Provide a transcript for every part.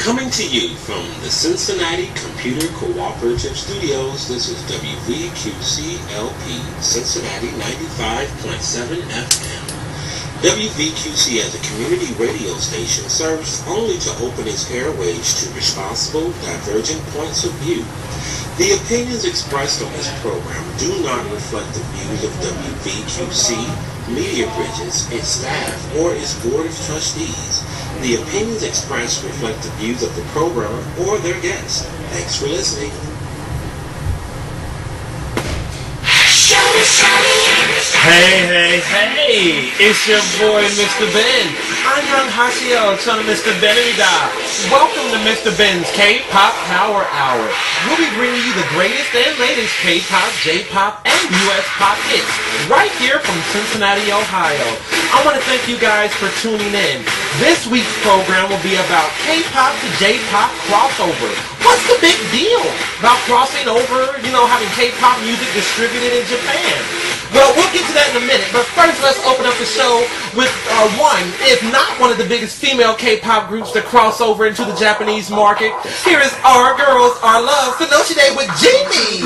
Coming to you from the Cincinnati Computer Cooperative Studios, this is WVQC-LP, Cincinnati 95.7 FM. WVQC as a community radio station serves only to open its airwaves to responsible, divergent points of view. The opinions expressed on this program do not reflect the views of WVQC, Media Bridges, its staff, or its board of trustees. The opinions expressed reflect the views of the programmer or their guests. Thanks for listening. Hey, it's your boy, Mr. Ben. I'm Young Hasio, son of Mr. Benida. Welcome to Mr. Ben's K-Pop Power Hour. We'll be bringing you the greatest and latest K-Pop, J-Pop, and U.S. pop hits right here from Cincinnati, Ohio. I want to thank you guys for tuning in. This week's program will be about K-Pop to J-Pop crossover. What's the big deal about crossing over, having K-Pop music distributed in Japan? Well, we'll get to that in a minute, but first let's open up the show with one, if not one of the biggest female K-pop groups to cross over into the Japanese market. Here is Our Girls, Our Love, Sonoshide with Jimmy!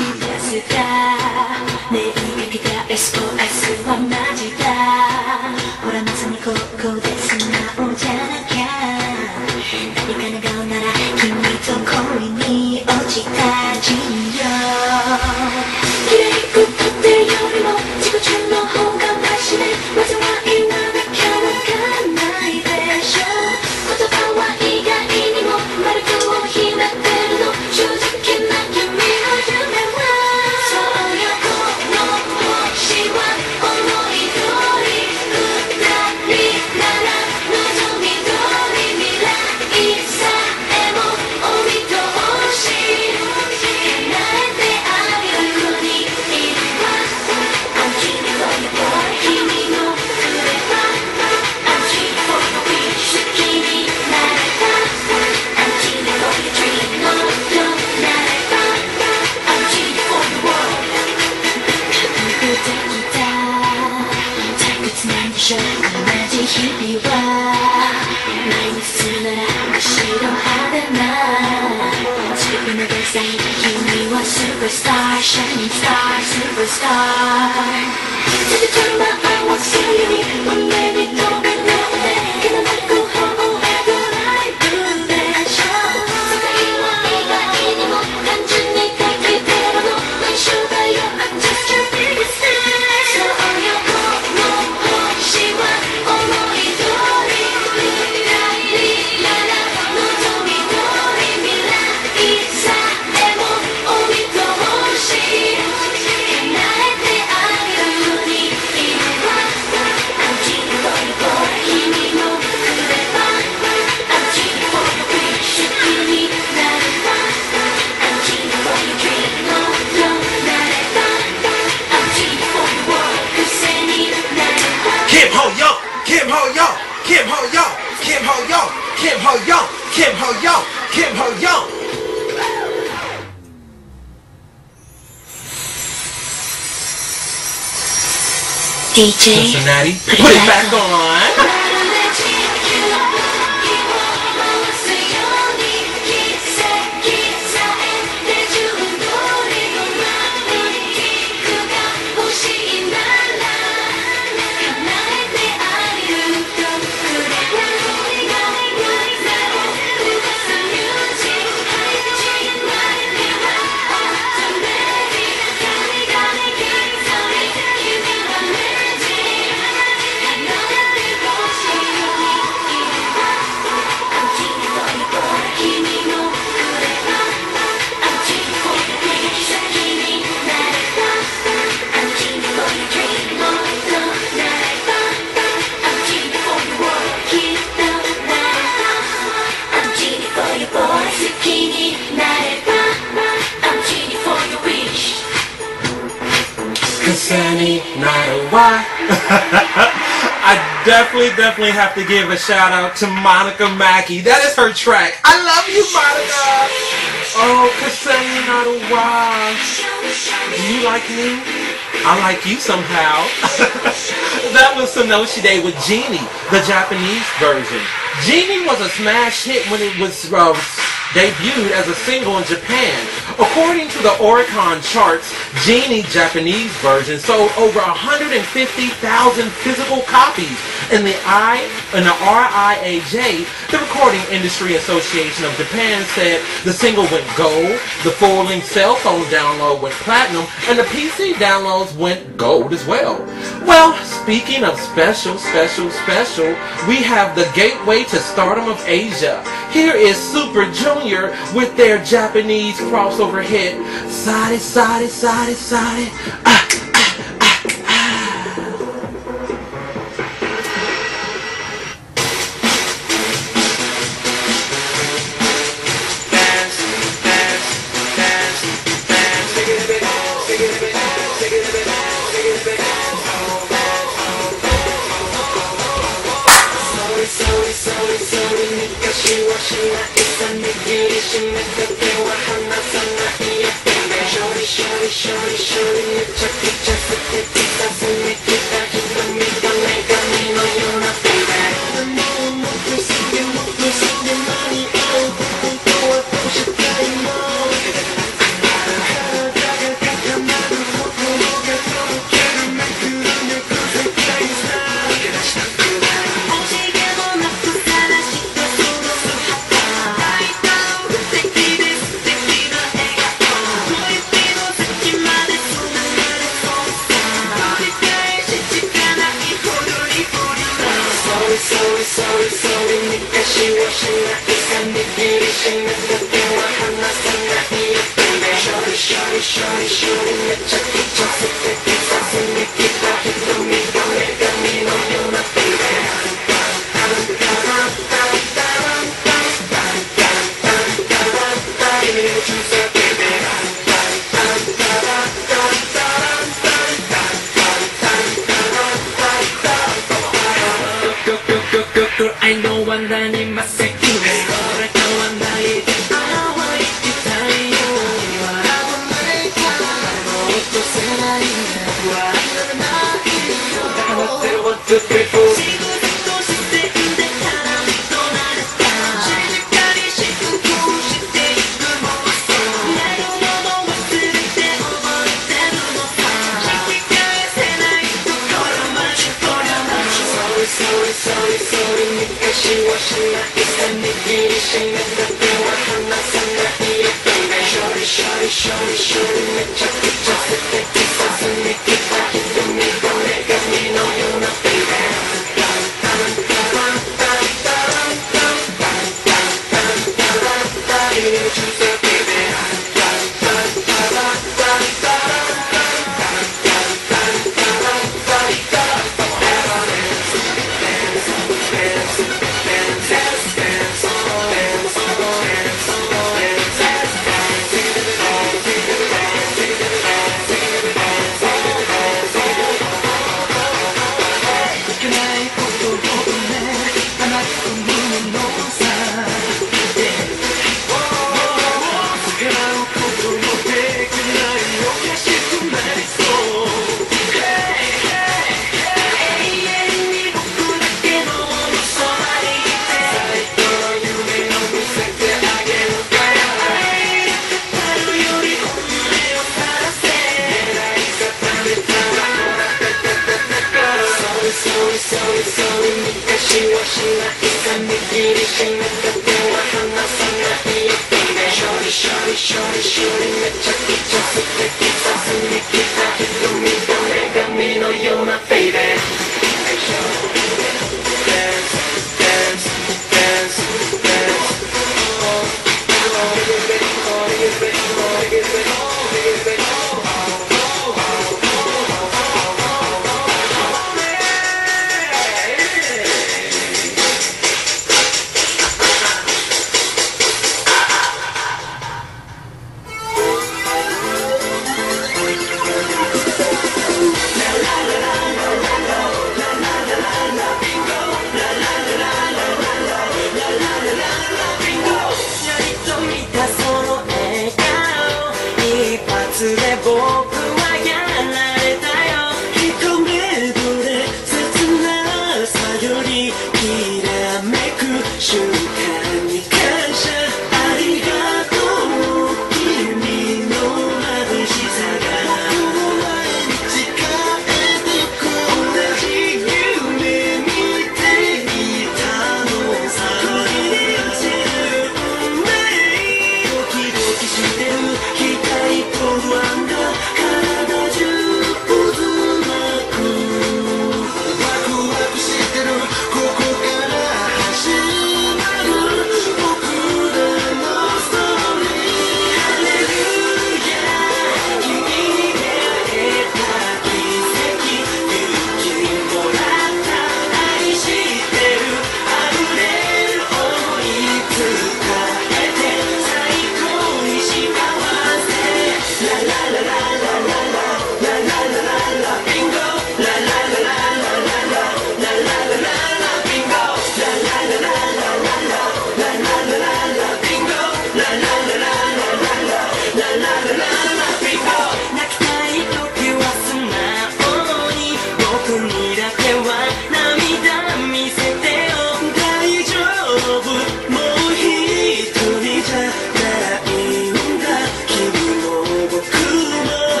Superstar, shining star, superstar. Take the time, I won't see you. But maybe don't be lonely. Can I let go home? Ever I do that show. So that you want me back anymore. 단순히 그대로 넌 shoulder, I'm just your biggest fan. So all your 시와 어머니들이 라리라라 너도 미도리 미라 이사에 뭐 오미도 Kim Ho Young. DJ Cincinnati, put it back on. I definitely have to give a shout out to Monica Mackey. That is her track. I love you, Monica. Oh, 'cause saying not a wash. Do you like me? I like you somehow. That was Sonoshide with Genie, the Japanese version. Genie was a smash hit when it was debuted as a single in Japan. According to the Oricon charts, Genie Japanese version sold over 150,000 physical copies. In the RIAJ, the Recording Industry Association of Japan, said the single went gold, the full-length cell phone download went platinum, and the PC downloads went gold as well. Well, speaking of special, we have the gateway to stardom of Asia. Here is Super Junior with their Japanese crossover hit, Sare Sare Sare Sare.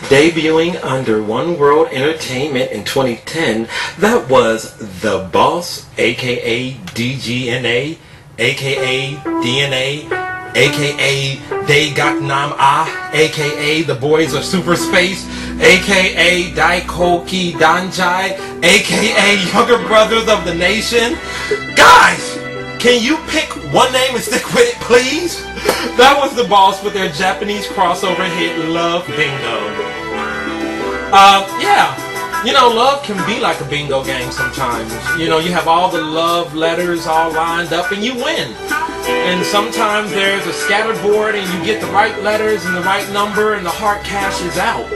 Debuting under One World Entertainment in 2010, that was The Boss, aka DGNA, aka DNA, aka They Got Nam Ah, aka The Boys of Super Space, aka Daikoki Danjai, aka Younger Brothers of the Nation. Guys, can you pick one name and stick with it, please? That was The Boss with their Japanese crossover hit Love Bingo. Yeah, you know, love can be like a bingo game sometimes. You know, you have all the love letters all lined up and you win. And sometimes there's a scatterboard and you get the right letters and the right number and the heart cashes out.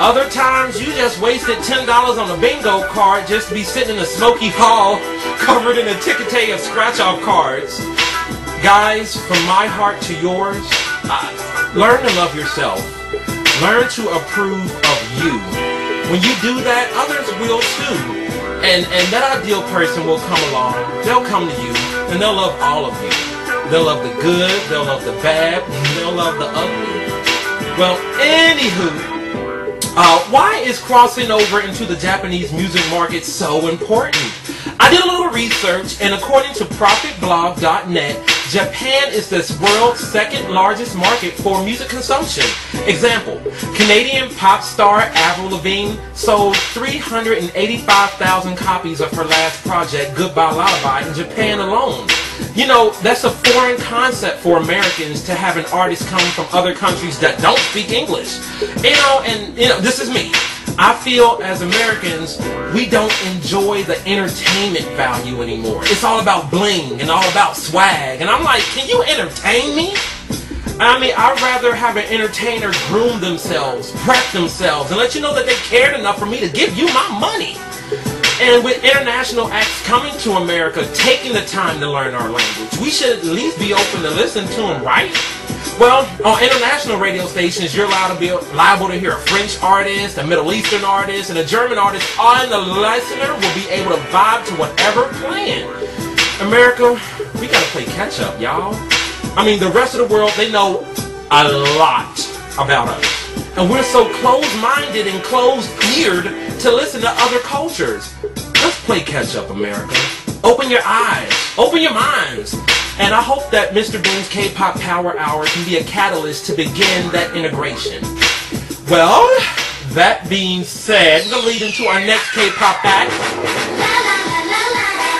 Other times you just wasted $10 on a bingo card just to be sitting in a smoky hall covered in a ticket of scratch-off cards. Guys, from my heart to yours, learn to love yourself. Learn to approve of you. When you do that, others will too. And that ideal person will come along. They'll come to you and they'll love all of you. They'll love the good, they'll love the bad, and they'll love the ugly. Well, anywho, Why is crossing over into the Japanese music market so important? I did a little research, and according to profitblog.net, Japan is this world's second largest market for music consumption. Example, Canadian pop star Avril Lavigne sold 385,000 copies of her last project, Goodbye Lullaby, in Japan alone. You know, that's a foreign concept for Americans to have an artist come from other countries that don't speak English. This is me. I feel as Americans, we don't enjoy the entertainment value anymore. It's all about bling and all about swag. And I'm like, can you entertain me? I mean, I'd rather have an entertainer groom themselves, prep themselves, and let you know that they cared enough for me to give you my money. And with international acts coming to America, taking the time to learn our language, we should at least be open to listen to them, right? Well, on international radio stations, you're liable to hear a French artist, a Middle Eastern artist, and a German artist, and the listener will be able to vibe to whatever playing. America, we gotta play catch up, y'all. I mean, the rest of the world, they know a lot about us. And we're so closed-minded and closed-eared to listen to other cultures. Let's play catch up, America. Open your eyes, open your minds. And I hope that Mr. Ben's K-Pop Power Hour can be a catalyst to begin that integration. Well, that being said, we'll lead into our next K-Pop act.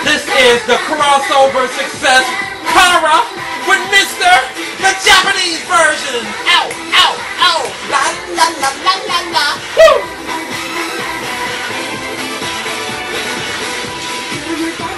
This is the crossover success Kara with Mr. the Japanese version. Ow, ow, ow, la la la la la la. Woo! Everything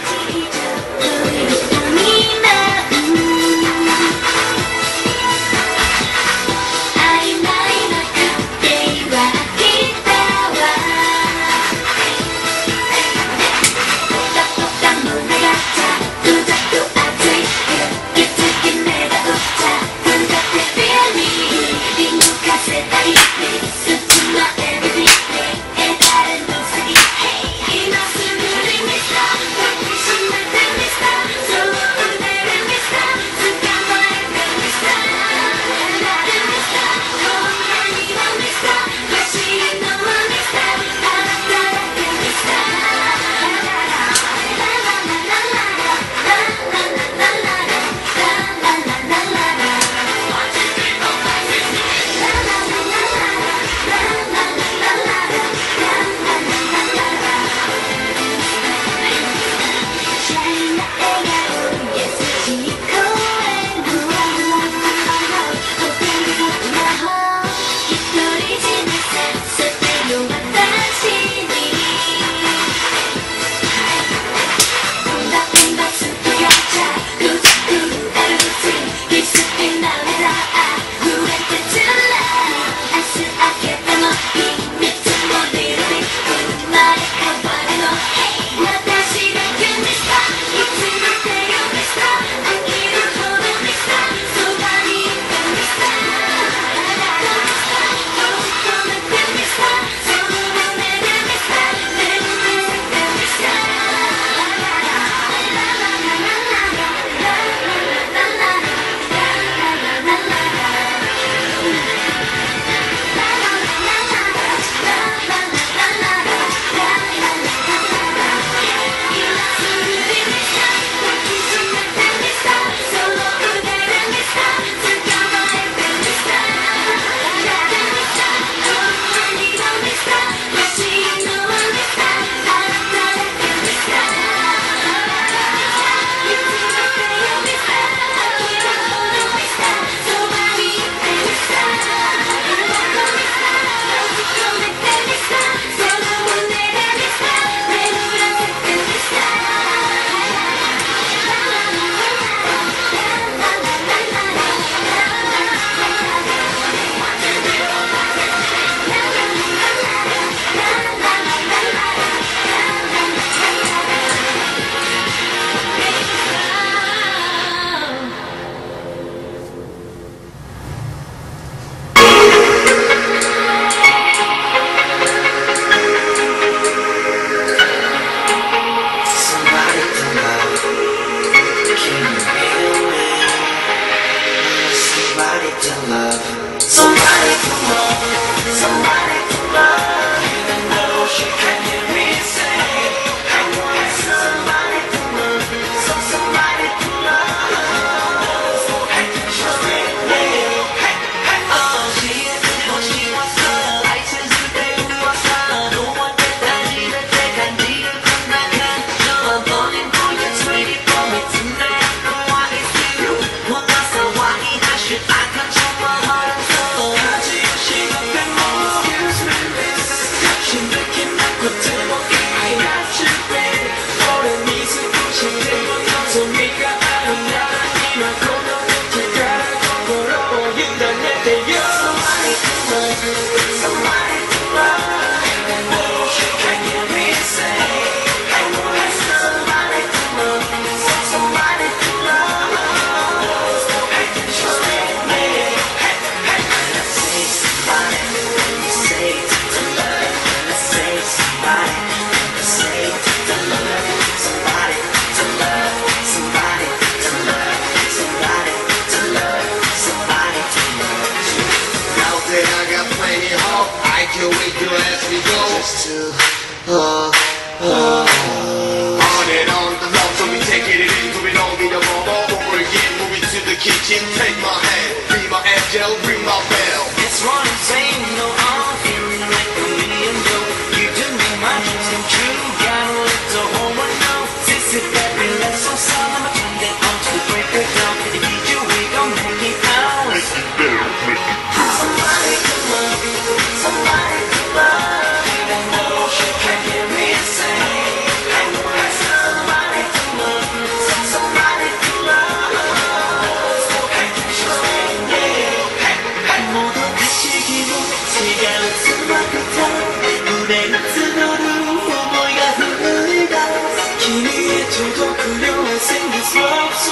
저도 그녀와 생길 수 없어.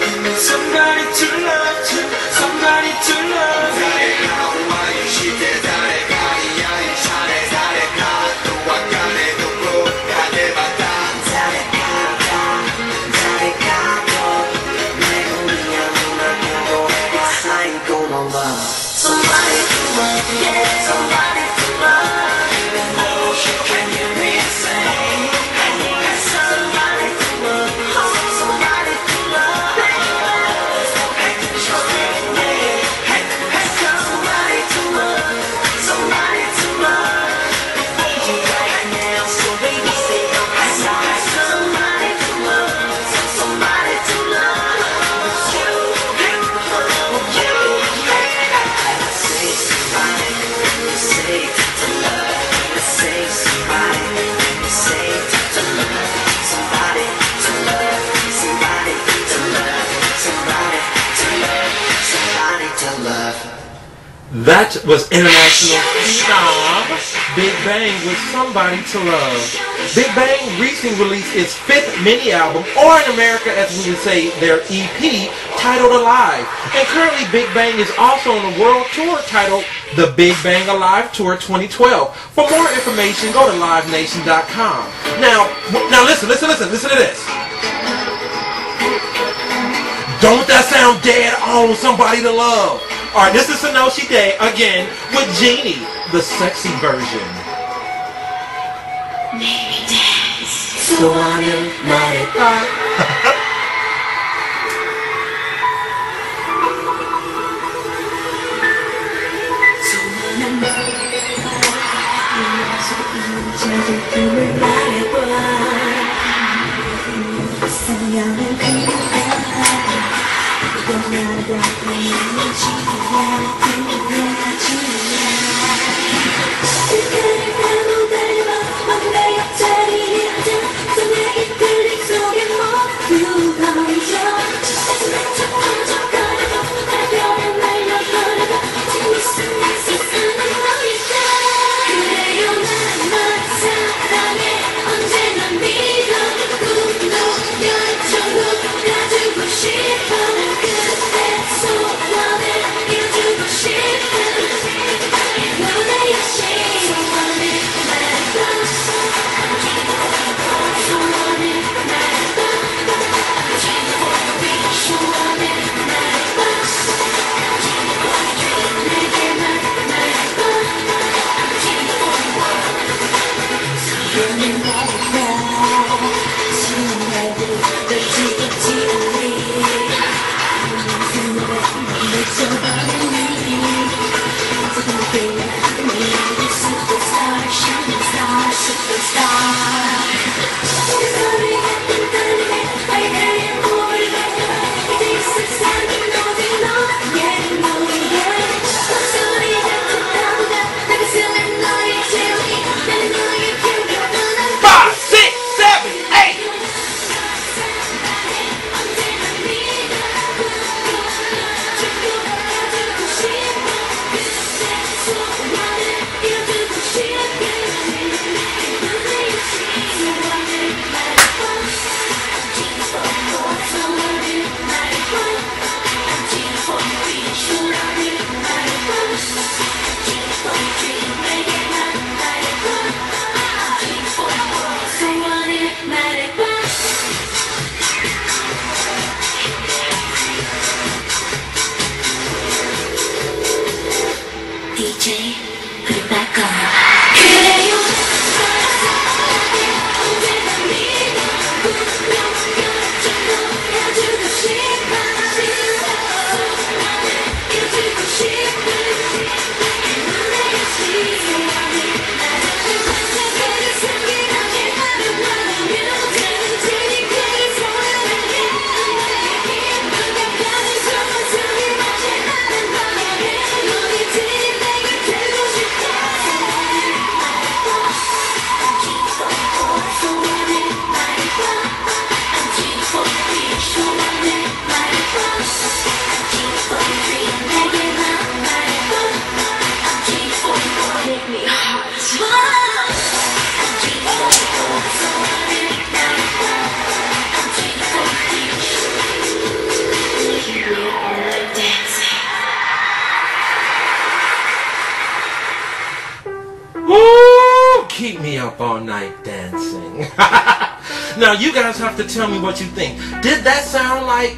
You need somebody to love to, somebody to love. 잘해가 와이 시대 잘해가 이야이 잘해 잘해가 또 와가네 놓고 가대봤다. 잘해가 내가 우리야 누나 보고 I don't know love. Somebody to love, yeah, somebody to love. Even though she can't hear me say, I need somebody to love, somebody to love. Somebody to love, somebody to love. I need you right now, so baby say I need somebody to love, somebody to love. It's you, you. Say somebody, say to love. Say somebody, say to love. Somebody to love, somebody to love, somebody to love, somebody to love. That was international phenom Big Bang with Somebody to Love. Big Bang recently released its 5th mini-album, or in America as we would say their EP, titled Alive. And currently Big Bang is also on a world tour titled The Big Bang Alive Tour 2012. For more information, go to livenation.com. Now listen to this. Don't that sound dead on Somebody to Love? Alright, this is Sonoshi Day again with Genie, the sexy version. Maybe dance. So I knew my up all night dancing. Now you guys have to tell me what you think. Did that sound like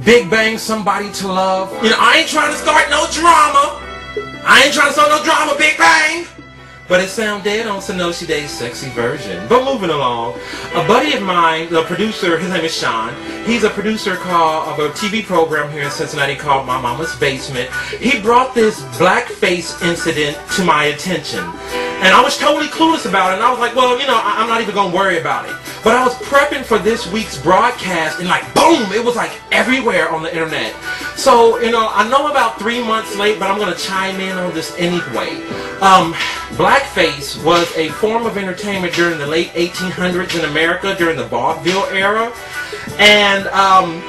Big Bang Somebody to Love? You know, I ain't trying to start no drama. Big Bang. But it sounded dead on Sonoshi Day's sexy version. But moving along, a buddy of mine, the producer, his name is Sean. He's a producer of a TV program here in Cincinnati called My Mama's Basement. He brought this Blackface incident to my attention. And I was totally clueless about it. And I was like, well, you know, I'm not even going to worry about it. But I was prepping for this week's broadcast and like, boom, it was like everywhere on the internet. So, you know, I know about 3 months late, but I'm going to chime in on this anyway. Blackface was a form of entertainment during the late 1800s in America during the vaudeville era. And,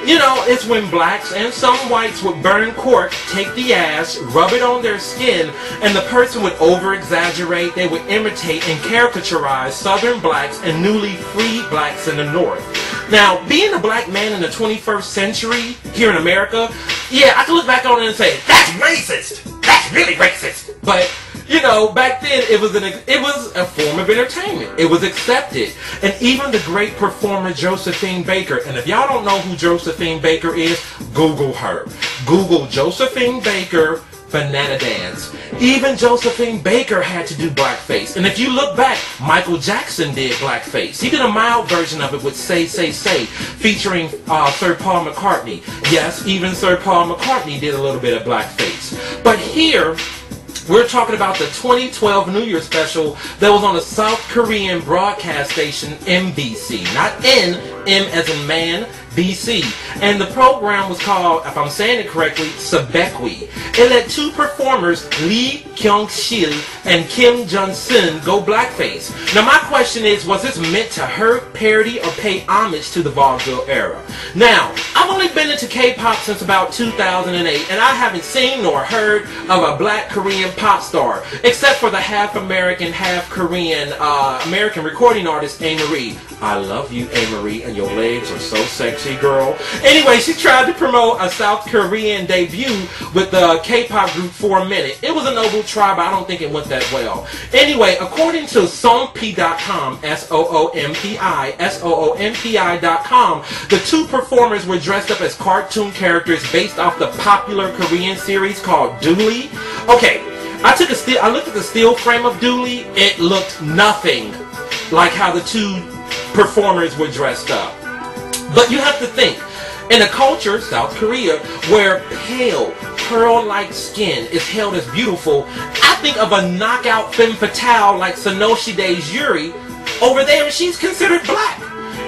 you know, it's when blacks and some whites would burn cork, take the ash, rub it on their skin, and the person would over-exaggerate, they would imitate and caricaturize Southern blacks and newly freed blacks in the North. Now, being a black man in the 21st century here in America, yeah, I can look back on it and say, that's racist! That's really racist! But, you know, back then it was a form of entertainment. It was accepted. And even the great performer Josephine Baker, and if y'all don't know who Josephine Baker is, Google her. Google Josephine Baker Banana Dance. Even Josephine Baker had to do blackface. And if you look back, Michael Jackson did blackface. He did a mild version of it with Say, Say, Say, featuring Sir Paul McCartney. Yes, even Sir Paul McCartney did a little bit of blackface. But here, we're talking about the 2012 New Year special that was on the South Korean broadcast station MBC. Not N, M as in man, BC. And the program was called, if I'm saying it correctly, Sabekwi. It let two performers, Lee Kyung-sil and Kim Jun-sun, go blackface. Now my question is, was this meant to hurt, parody, or pay homage to the vaudeville era? Now, I've only been into K-pop since about 2008, and I haven't seen nor heard of a black Korean pop star, except for the half American, half Korean American recording artist A-Marie. I love you, A-Marie, and your legs are so sexy, girl. Anyway, she tried to promote a South Korean debut with the K-pop group 4 Minute. It was a noble try, but I don't think it went that well. Anyway, according to Soompi.com, Soompi.com, the two performers were dressed up as cartoon characters based off the popular Korean series called Dooley. Okay, I looked at the still frame of Dooley. It looked nothing like how the two performers were dressed up. But you have to think, in a culture, South Korea, where pale, pearl-like skin is held as beautiful, I think of a knockout femme fatale like Sonoshi Day's Yuri. Over there, she's considered black.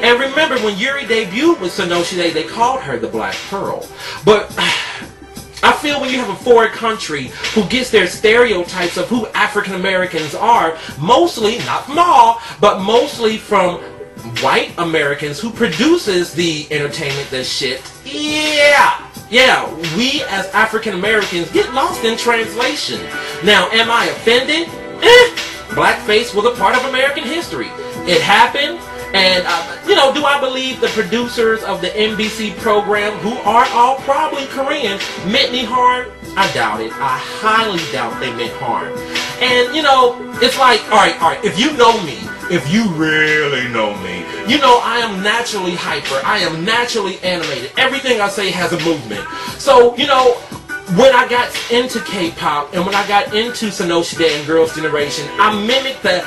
And remember, when Yuri debuted with Sonoshi Day, they called her the Black Pearl. But I feel when you have a foreign country who gets their stereotypes of who African Americans are, mostly, not from all, but mostly from white Americans who produces the entertainment that shit. Yeah, we as African Americans get lost in translation. Now, am I offended? Blackface was a part of American history. It happened, and you know, do I believe the producers of the NBC program, who are all probably Korean, meant any harm? I doubt it. I highly doubt they meant harm. And you know, it's like, alright, if you know me, if you really know me, you know I am naturally hyper. I am naturally animated. Everything I say has a movement. So, you know, when I got into K-pop and when I got into Sonoshi Day and Girls' Generation, I mimicked the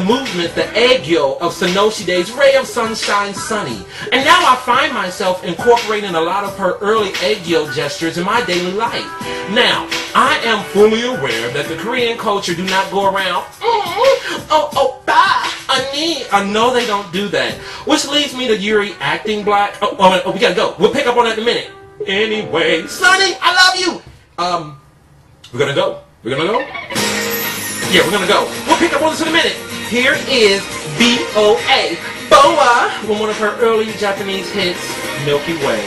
movement, the aegyo of Sonoshi Day's Ray of Sunshine Sunny. And now I find myself incorporating a lot of her early aegyo gestures in my daily life. Now, I am fully aware that the Korean culture do not go around, I know they don't do that. Which leads me to Yuri acting black. Oh, we gotta go. We'll pick up on that in a minute. Anyway, Sonny, I love you. We're gonna go. We're gonna go? Yeah, we're gonna go. We'll pick up on this in a minute. Here is b.o.a. b.o.a. with one of her early Japanese hits, Milky Way.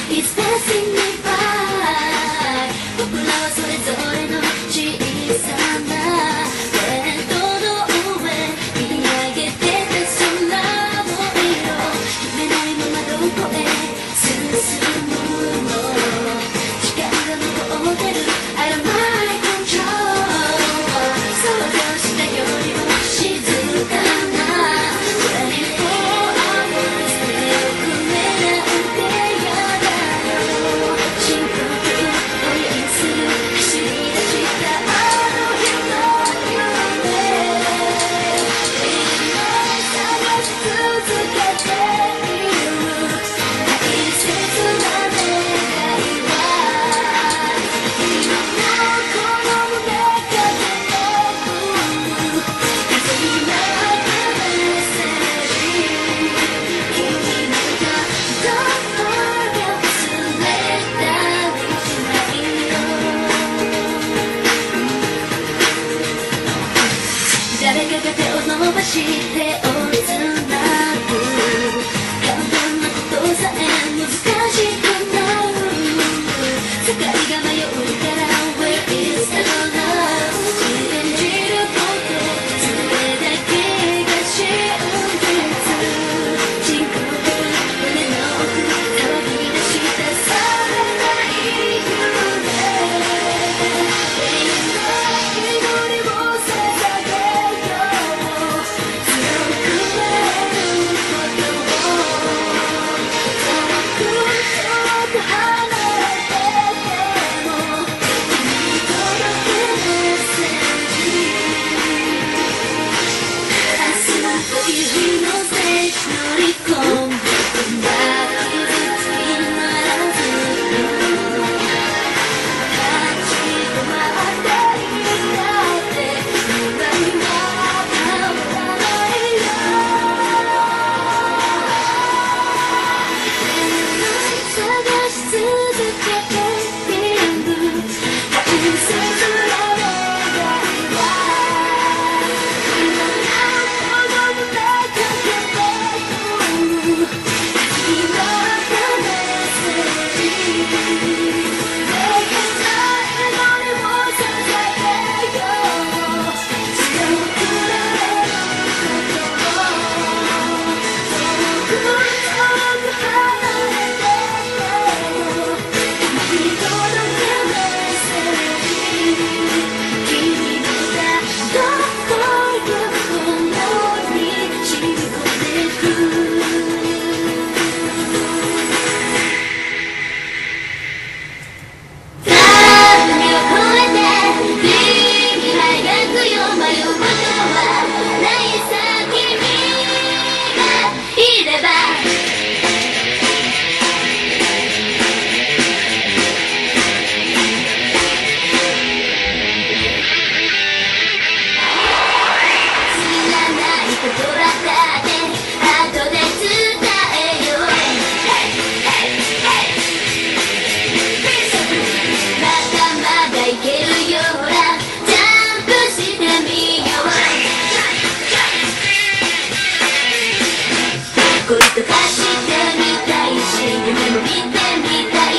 It's passing me by. 僕らはそれぞれの小さなベッドの上見上げてた空の色決めないままどこへ進むの時間が向こうして追いつなぐ簡単なことさえ難しくなる世界が迷うから Where is the love 信じることそれだけが真実深呼吸胸の奥騒ぎ出したされない夢祈りを捧げよう強くなることを遠く離れてても君に届くメッセージ明日の日のステージ乗り込んで傷つきならず立ち止まっていたって未来は変わらないよ探し続けている大切な願いは今なほど夢かけてくる君のメッセージ願い祈りを捧げよう強くなれることを遠く離れてても君に届くメッセージ君のだどこよのに染み込んでく旅を越えて君は描くよ迷うことはないさ君がいれば知らないことだって後で伝えようまだまだいけるよほらジャンプしてみよう恋とかしてみたいし夢も見てみたい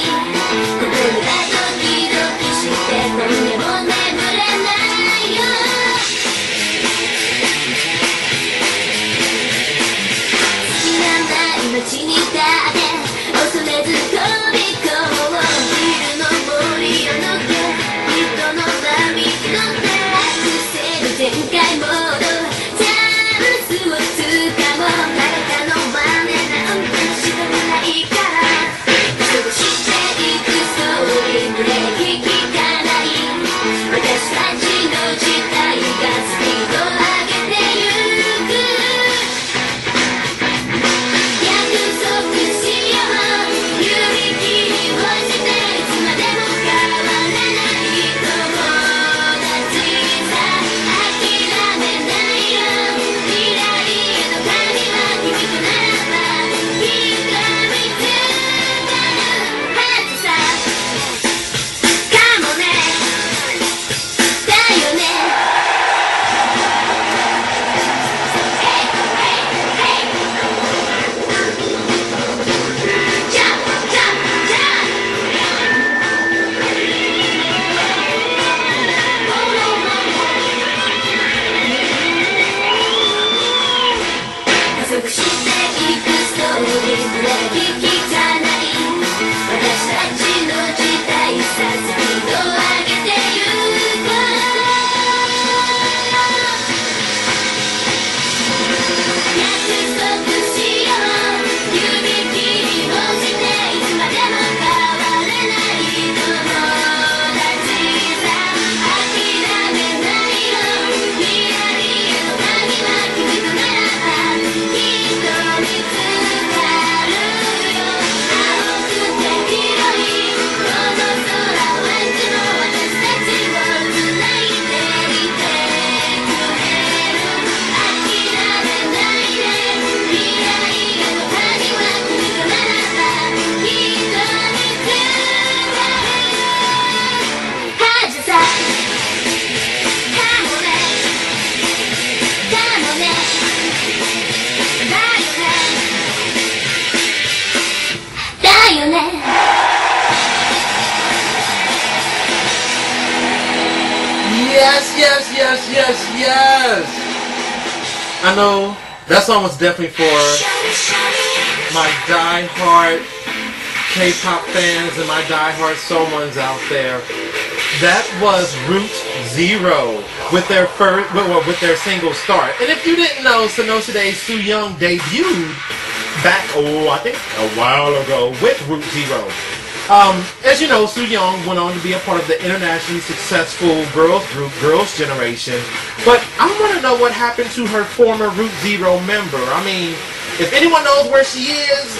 心がドキドキして今夜も眠れないよ好きなない街に立って恐れず飛び込もうビルの森を抜け人の波に乗ってアクセル全開モードチャンスをつかもう誰かの真似なんてしてないから人としていくストーリーブレーキ効かない私たちの時代がスピードを上げてゆく約束しよう指切りをしていつまでも変わらない友達さ諦めないよ未来への鍵は君とならばきっと見つかるはずさかもねだよね Yes. I know that song was definitely for my die-hard K-pop fans and my die-hard Somans out there. That was Route Zero with their single Start. And if you didn't know, Sonosude Soo Young debuted back, I think a while ago with Route Zero. As you know, Soo Young went on to be a part of the internationally successful girls group, Girls' Generation. But I want to know what happened to her former Route Zero member. I mean, if anyone knows where she is,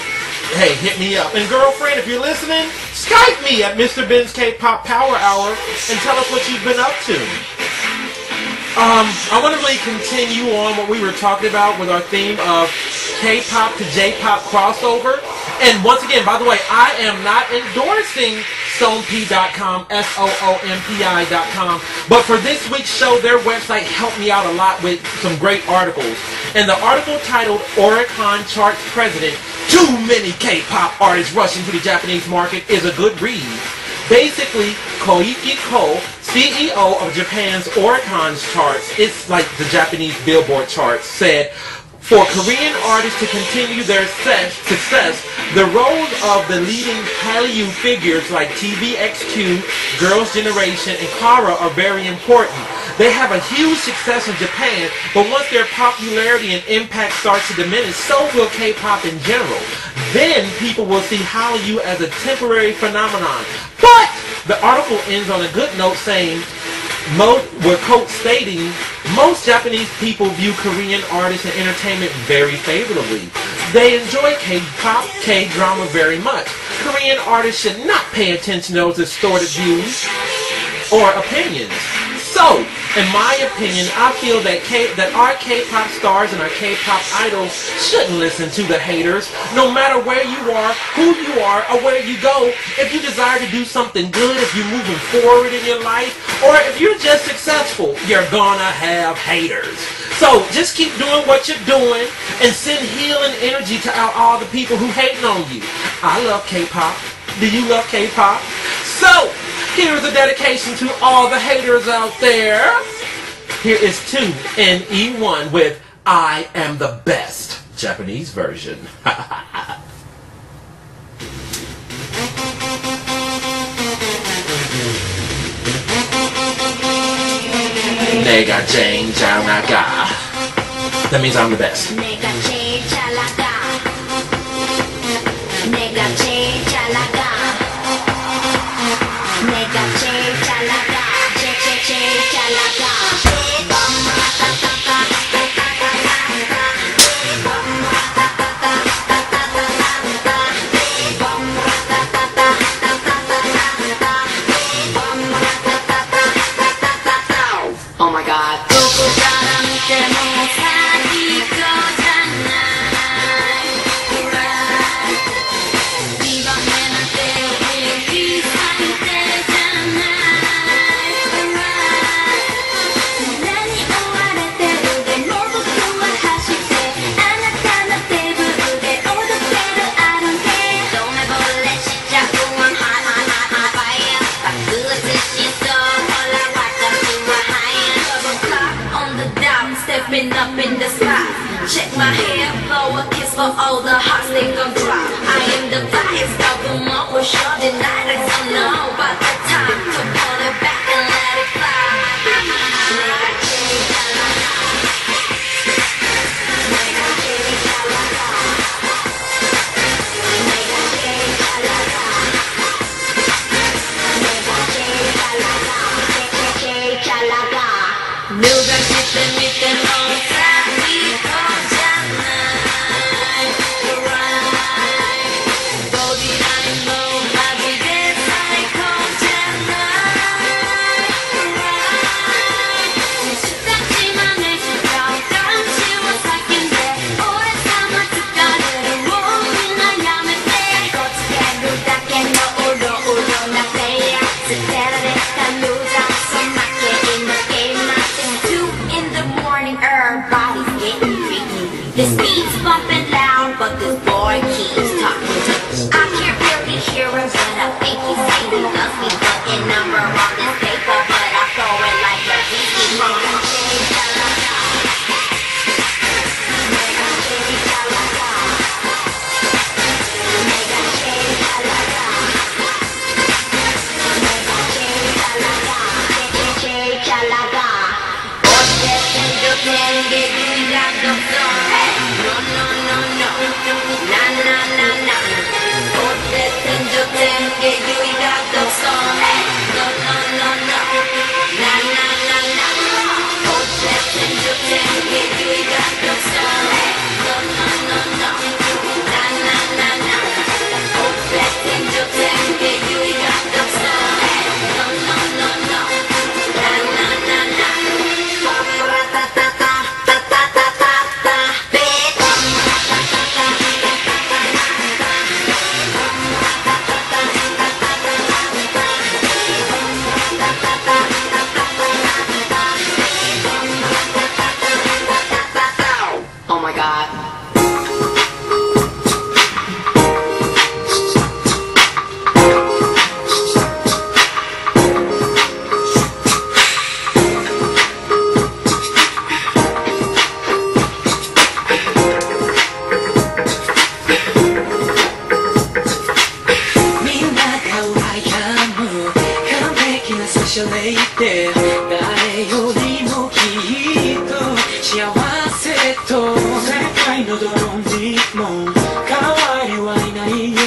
hey, hit me up. And girlfriend, if you're listening, Skype me at Mr. Ben's K-Pop Power Hour and tell us what you've been up to. I want to really continue on what we were talking about with our theme of K-pop to J-pop crossover. And once again, by the way, I am not endorsing SoomPi.com, SOOMPI.com. But for this week's show, their website helped me out a lot with some great articles. And the article titled Oricon Charts President, Too Many K-pop Artists Rushing to the Japanese Market is a good read. Basically, Koiki Ko, CEO of Japan's Oricon charts, it's like the Japanese Billboard charts, said, for Korean artists to continue their success, the roles of the leading Hallyu figures like TVXQ, Girls' Generation, and Kara are very important. They have a huge success in Japan, but once their popularity and impact starts to diminish, so will K-pop in general. Then people will see Hallyu as a temporary phenomenon. But the article ends on a good note saying, with quote stating, most Japanese people view Korean artists and entertainment very favorably. They enjoy K-pop, K-drama very much. Korean artists should not pay attention to those distorted views or opinions. So, in my opinion, I feel that our K-pop stars and our K-pop idols shouldn't listen to the haters. No matter where you are, who you are, or where you go, if you desire to do something good, if you're moving forward in your life, or if you're just successful, you're gonna have haters. So, just keep doing what you're doing and send healing energy to all the people who hating on you. I love K-pop. Do you love K-pop? So, here's a dedication to all the haters out there. Here is 2NE1 with I Am the Best, Japanese version. Nega Jane Janaga. That means I'm the best. Nega Jane Jalaga. Nega Jane Jalaga. Nega Jane Jalaga. Jane Jalaga. Oh my God. Up in the sky, check my hair, blow a kiss for all the hearts they gon' drop. I am the biggest of them all, for sure tonight I don't know about the time to pull it back and let it fly. 누가 싶든 믿든 in the morning. れよりもきっと幸せと世界のどこにも変わりはいないよ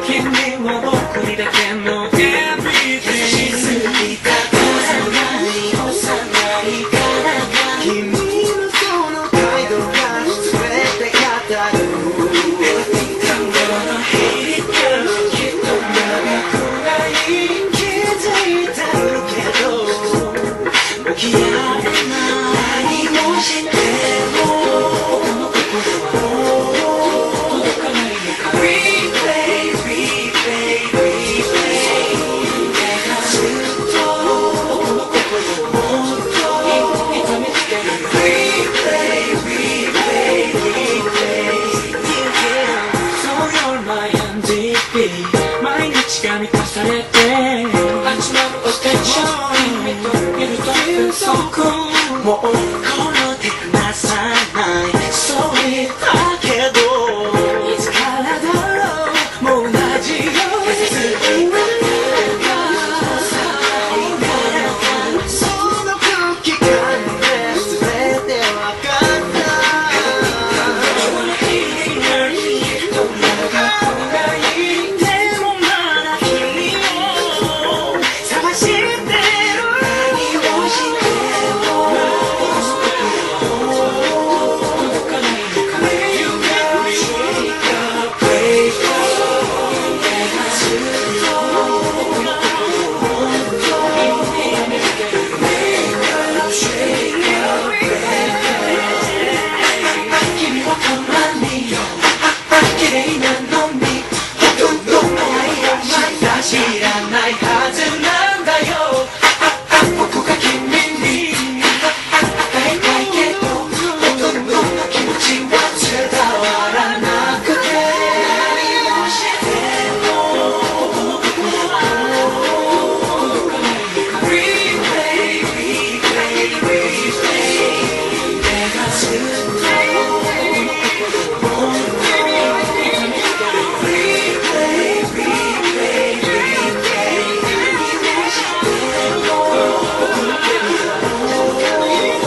君は僕にだけの Everything 好きだ幼いから君のその態度が全て語る Everything I'm gonna hate it girl きっと長くない気づいてるけどもう消えられない何もしても僕の心は届かないのか Replay Replay Replay 手がずっと僕の心をもっと痛めつける Replay Replay Replay You get So you're my MVP 毎日が満たされて集まるおステーション君といるというそこもうこの手離さないそう言ったけどいつからだろうもう同じように好きなその空気感で全てわかったどんな学校がいいでもまだ君を探してる何をしても届かないのか You got me wake up pray for 手がずっと僕の心をもっと痛めつける Wake up shake up pray 君はたまに綺麗なのにほとんどの愛をまだ知らないはずなんだよ僕が君に会いたいけどほとんどの気持ちは伝わらなくて何をしても僕の心は届かないのか Replay Replay Replay 手がずっと僕の心をもっと痛めつける Replay Replay Replay 何をしても僕の心は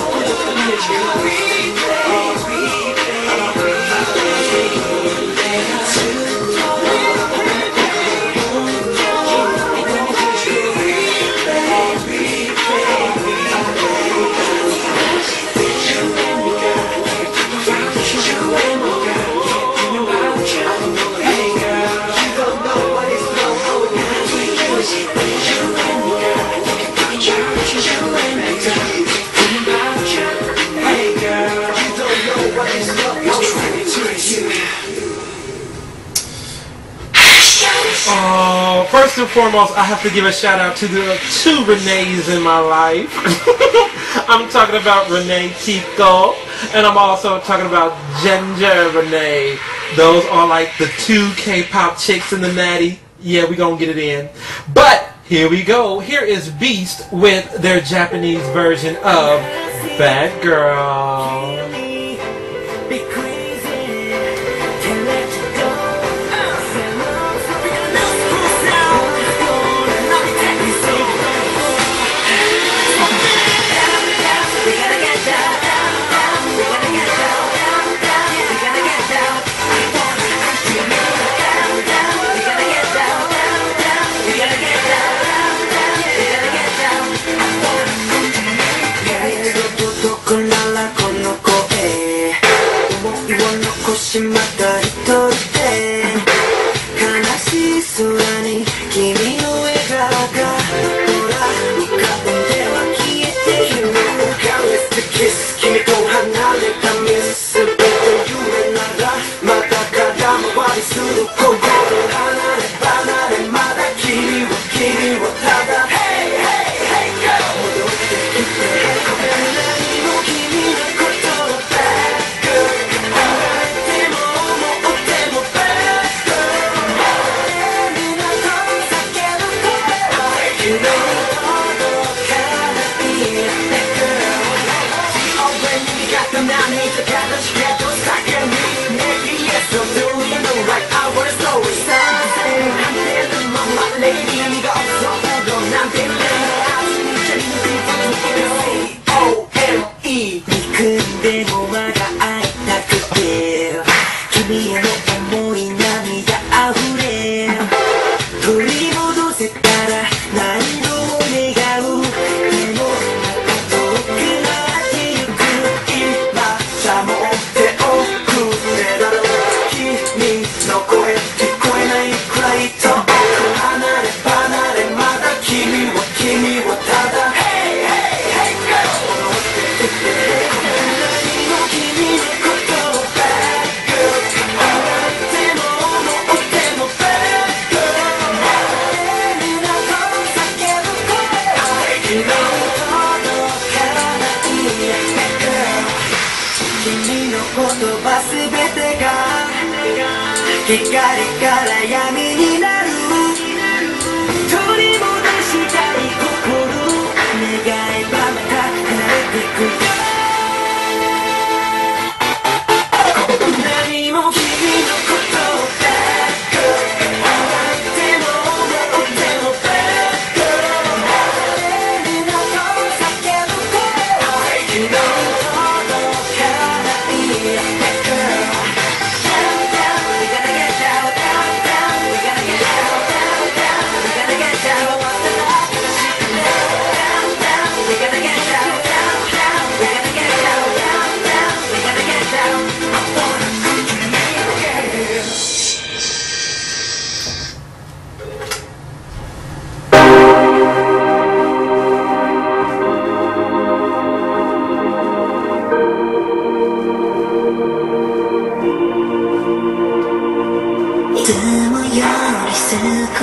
届かないのか Replay Replay Replay 手がずっと僕の心をもっと痛めつける Replay Replay You and me girl You and me girl Thinking about you Hey girl You don't know what it's like You and me girl Thinking about you You and me girl Thinking about you Hey girl You don't know what it's like It's trying to you First and foremost, I have to give a shout out to the two Renees in my life. I'm talking about Renee Tico, and I'm also talking about Ginger Renee. Those are like the two K-pop chicks in the natty. Yeah, we gonna get it in. But here we go. Here is Beast with their Japanese version of Bad Girl. Be crazy Can't let you go We gotta get down, down. We gotta get down, down, down. We gotta get down. I wanna ask you down, down. We gotta get down, down, down. We gotta get down, down, down. We gotta get down. I wanna come to me. どこならこの声でもまだ会いたくて君への思い涙あふれ取り戻せたら何度も願うでもまた遠くなってゆく今さも手を振れだろう君の声聞こえないくらい遠く離れ離れまだ君をただ言葉すべてが光から闇になる取り戻したい心願えばまた離れてく何も君のことだけ笑っても思ってもバック誰など叫ぶ声君の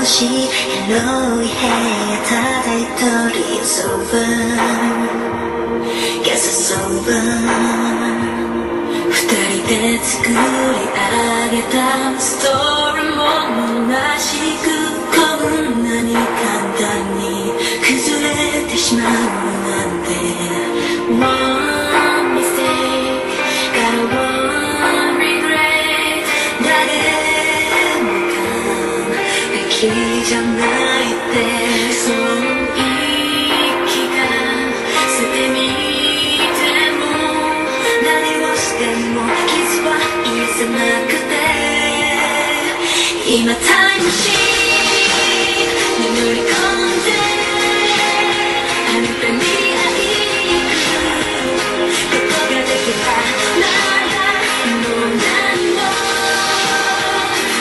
少し広い部屋ただ一人遊ぶ Guess it's over 二人で作り上げたストーリーも虚しくこんなに簡単に崩れてしまうなんて One mistake got one regret 誰じゃないってそう言い聞かせてみても何をしても傷は癒せなくて今タイムマシーンに乗り込んであなたに会いに行くことができたならもう何も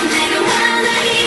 願わない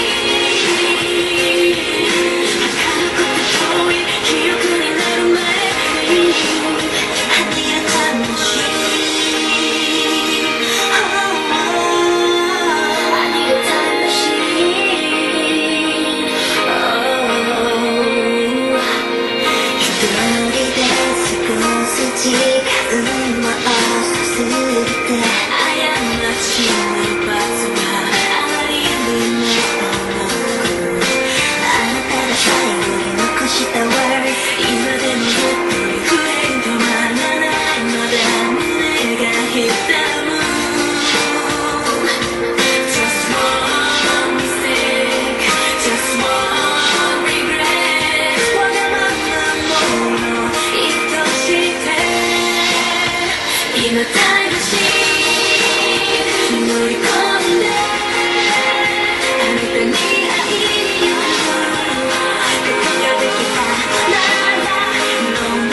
No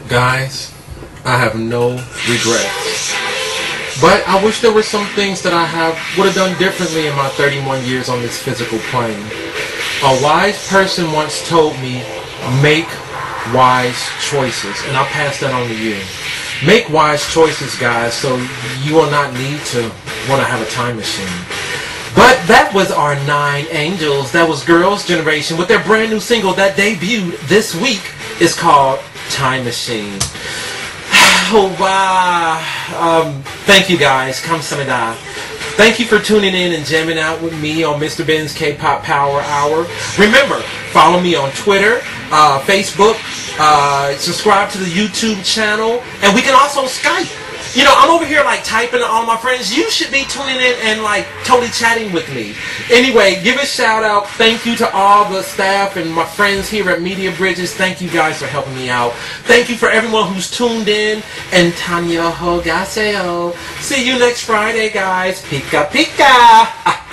Guys, I have no regrets. But I wish there were some things that I would have done differently in my 31 years on this physical plane. A wise person once told me, make wise choices. And I'll pass that on to you. Make wise choices, guys, so you will not need to want to have a time machine. But that was our 9 Angels. That was Girls' Generation with their brand new single that debuted this week. It's called Time Machine. Oh, wow. Thank you, guys. Kamsahamnida. Thank you for tuning in and jamming out with me on Mr. Ben's K-Pop Power Hour. Remember, follow me on Twitter, Facebook, subscribe to the YouTube channel, and we can also Skype. You know, I'm over here like typing to all my friends. You should be tuning in and like totally chatting with me. Anyway, give a shout out. Thank you to all the staff and my friends here at Media Bridges. Thank you guys for helping me out. Thank you for everyone who's tuned in. And Tanya Hogaseo. See you next Friday, guys. Pika Pika.